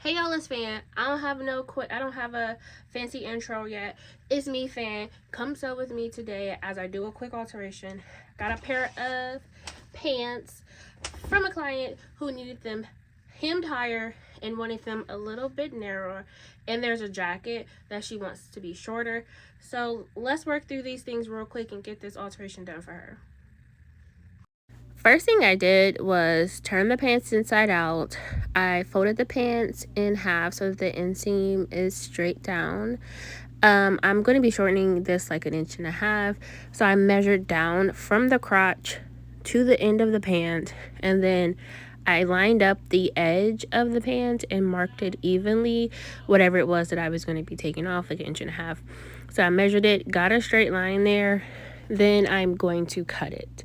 Hey y'all, it's Fan. I don't have a fancy intro yet. It's me, Fan. Come sew with me today as I do a quick alteration. Got a pair of pants from a client who needed them hemmed higher and wanted them a little bit narrower. And there's a jacket that she wants to be shorter. So let's work through these things real quick and get this alteration done for her. First thing I did was turn the pants inside out. I folded the pants in half so that the inseam is straight down. I'm going to be shortening this like 1.5 inches. So I measured down from the crotch to the end of the pant, and then I lined up the edge of the pant and marked it evenly, whatever it was that I was going to be taking off, like 1.5 inches. So I measured it, got a straight line there. Then I'm going to cut it.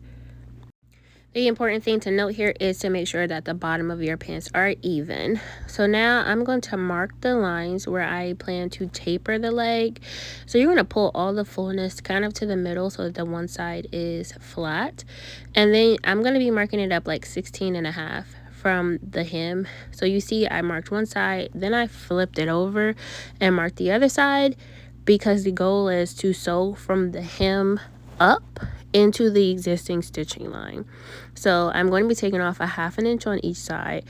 The important thing to note here is to make sure that the bottom of your pants are even. So now I'm going to mark the lines where I plan to taper the leg. So you're going to pull all the fullness kind of to the middle so that the one side is flat. And then I'm going to be marking it up like 16.5 from the hem. So you see I marked one side, then I flipped it over and marked the other side, because the goal is to sew from the hem up into the existing stitching line. So I'm going to be taking off 1/2 inch on each side.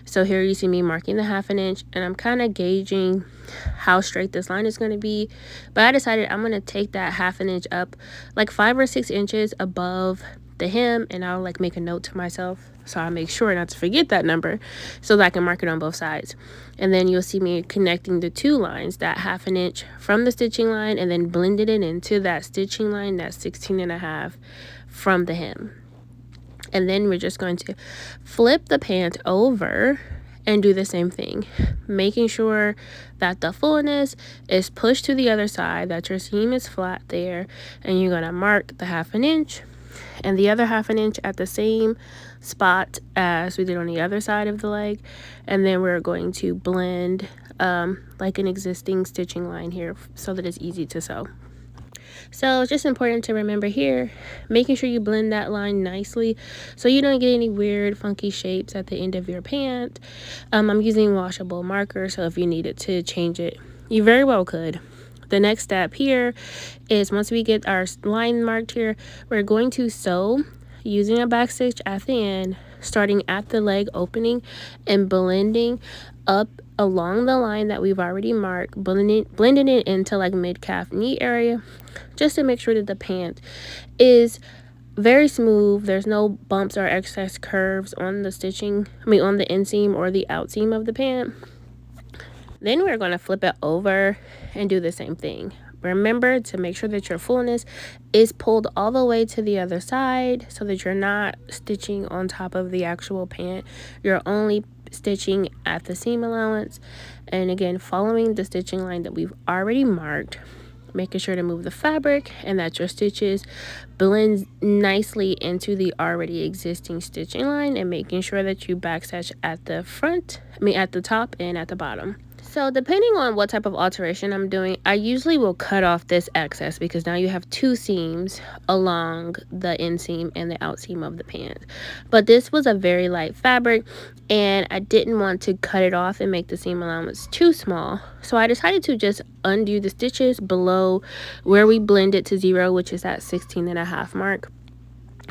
So here you see me marking the 1/2 inch, and I'm kind of gauging how straight this line is going to be. But I decided I'm going to take that 1/2 inch up like 5 or 6 inches above the hem, and I'll like make a note to myself so I make sure not to forget that number so that I can mark it on both sides. And then you'll see me connecting the two lines, that 1/2 inch from the stitching line, and then blended it into that stitching line, that 16.5 from the hem. And then we're just going to flip the pant over and do the same thing, making sure that the fullness is pushed to the other side, that your seam is flat there, and you're going to mark the 1/2 inch and the other 1/2 inch at the same spot as we did on the other side of the leg. And then we're going to blend like an existing stitching line here so that it's easy to sew. So it's just important to remember here, making sure you blend that line nicely so you don't get any weird funky shapes at the end of your pant. I'm using washable marker, so if you needed to change it, you very well could. The next step here is, once we get our line marked here, we're going to sew using a back stitch at the end, starting at the leg opening and blending up along the line that we've already marked, blending it into like mid-calf knee area, just to make sure that the pant is very smooth. There's no bumps or excess curves on the stitching, on the inseam or the outseam of the pant. Then we're going to flip it over and do the same thing. Remember to make sure that your fullness is pulled all the way to the other side so that you're not stitching on top of the actual pant. You're only stitching at the seam allowance. And again, following the stitching line that we've already marked, making sure to move the fabric and that your stitches blend nicely into the already existing stitching line, and making sure that you backstitch at the front, at the top and at the bottom. So depending on what type of alteration I'm doing, I usually will cut off this excess, because now you have two seams along the inseam and the outseam of the pant. But this was a very light fabric, and I didn't want to cut it off and make the seam allowance too small. So I decided to just undo the stitches below where we blended to 0, which is that 16.5 mark.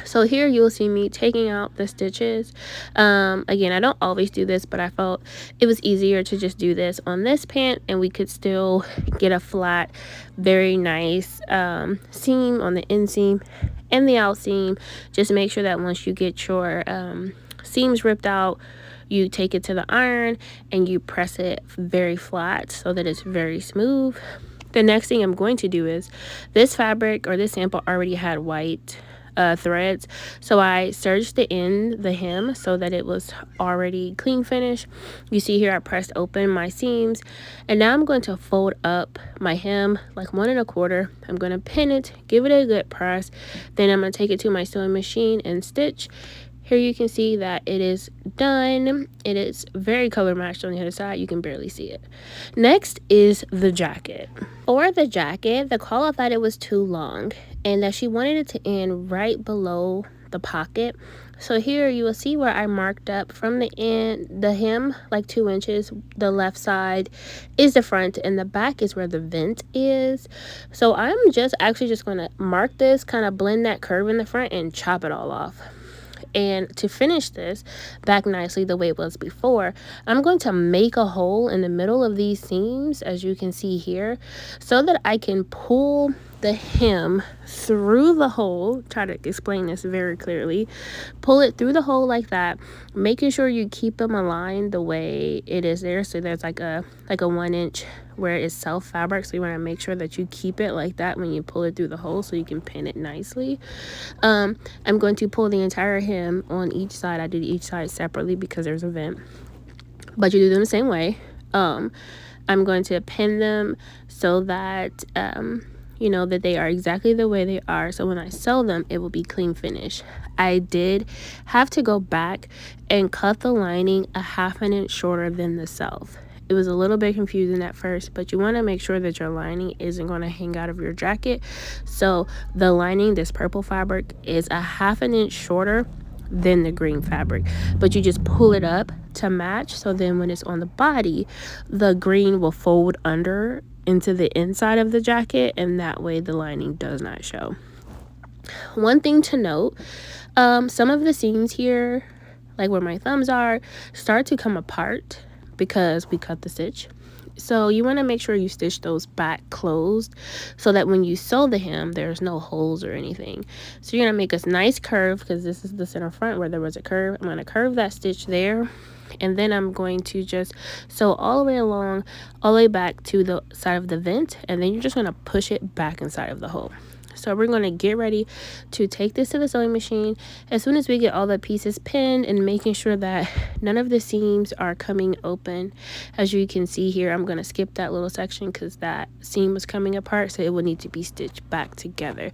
So here you'll see me taking out the stitches. Again, I don't always do this, but I felt it was easier to just do this on this pant, and we could still get a flat, very nice seam on the inseam and the outseam. Just make sure that once you get your seams ripped out, you take it to the iron and you press it very flat so that it's very smooth. The next thing I'm going to do is, this fabric or this sample already had white threads, so I serged it in the hem so that it was already clean finish. You see here I pressed open my seams, and now I'm going to fold up my hem like 1 1/4. I'm going to pin it, give it a good press, then I'm going to take it to my sewing machine and stitch. Here you can see that it is done. It is very color matched on the other side. You can barely see it. Next is the jacket. For the jacket, the caller thought it was too long and that she wanted it to end right below the pocket. So here you will see where I marked up from the end, the hem, like 2 inches. The left side is the front and the back is where the vent is. So I'm just going to mark this, kind of blend that curve in the front and chop it all off. And to finish this back nicely the way it was before, I'm going to make a hole in the middle of these seams, as you can see here, so that I can pull the hem through the hole. Try to explain this very clearly. Pull it through the hole like that, making sure you keep them aligned the way it is there. So there's like a 1 inch where it's self fabric, so you want to make sure that you keep it like that when you pull it through the hole so you can pin it nicely. I'm going to pull the entire hem on each side. I did each side separately because there's a vent, but you do them the same way. I'm going to pin them so that you know that they are exactly the way they are, so when I sew them it will be clean finish. I did have to go back and cut the lining a 1/2 inch shorter than the self. It was a little bit confusing at first, but you want to make sure that your lining isn't going to hang out of your jacket. So the lining, this purple fabric, is a 1/2 inch shorter than the green fabric, but you just pull it up to match. So then when it's on the body, the green will fold under into the inside of the jacket, and that way the lining does not show. One thing to note, some of the seams here, like where my thumbs are, start to come apart because we cut the stitch. So you want to make sure you stitch those back closed so that when you sew the hem, there's no holes or anything. So you're going to make a nice curve, because this is the center front where there was a curve. I'm going to curve that stitch there, and then I'm going to just sew all the way along, all the way back to the side of the vent, and then you're just going to push it back inside of the hole. So we're going to get ready to take this to the sewing machine as soon as we get all the pieces pinned and making sure that none of the seams are coming open. As you can see here, I'm going to skip that little section because that seam was coming apart, so it will need to be stitched back together.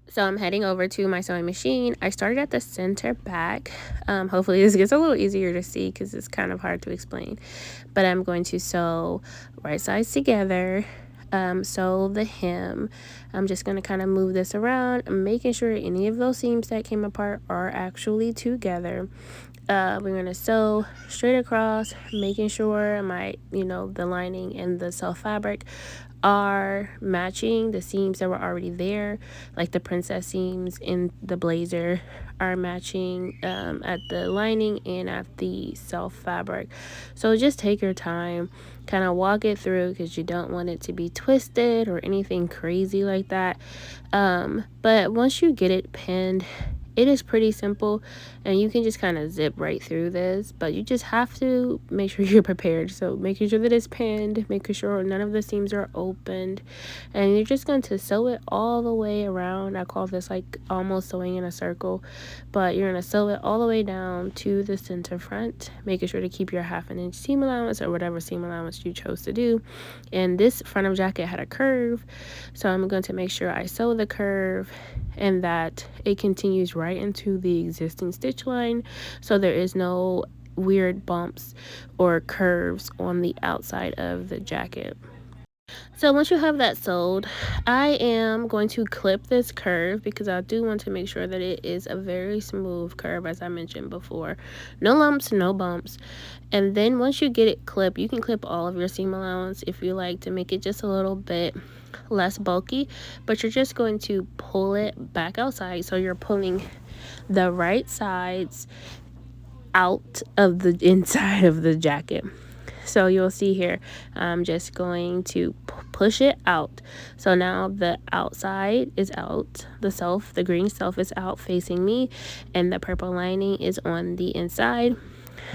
So I'm heading over to my sewing machine. I started at the center back. Hopefully this gets a little easier to see because it's kind of hard to explain. But I'm going to sew right sides together. Sew the hem. I'm just going to kind of move this around, making sure any of those seams that came apart are actually together. We're going to sew straight across, making sure the lining and the self fabric are matching. The seams that were already there, like the princess seams in the blazer, are matching at the lining and at the self fabric. So just take your time, kind of walk it through, because you don't want it to be twisted or anything crazy like that. But once you get it pinned, it is pretty simple, and you can just kind of zip right through this, but you just have to make sure you're prepared. So making sure that it's pinned, making sure none of the seams are opened, and you're just going to sew it all the way around. I call this like almost sewing in a circle, but you're going to sew it all the way down to the center front, making sure to keep your 1/2 inch seam allowance or whatever seam allowance you chose to do. And this front of jacket had a curve, so I'm going to make sure I sew the curve and that it continues right into the existing stitch line, so there is no weird bumps or curves on the outside of the jacket. So once you have that sewed, I am going to clip this curve because I do want to make sure that it is a very smooth curve, as I mentioned before. No lumps, no bumps. And then once you get it clipped, you can clip all of your seam allowance if you like to make it just a little bit less bulky, but you're just going to pull it back outside. So you're pulling the right sides out of the inside of the jacket. So you'll see here, I'm just going to push it out. So now the outside is out, the green self is out facing me, and the purple lining is on the inside.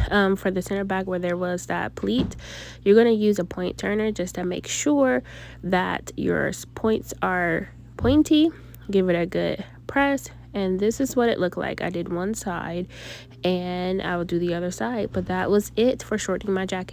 For the center back where there was that pleat, you're going to use a point turner just to make sure that your points are pointy. Give it a good press, and this is what it looked like. I did one side and I will do the other side, but that was it for shortening my jacket.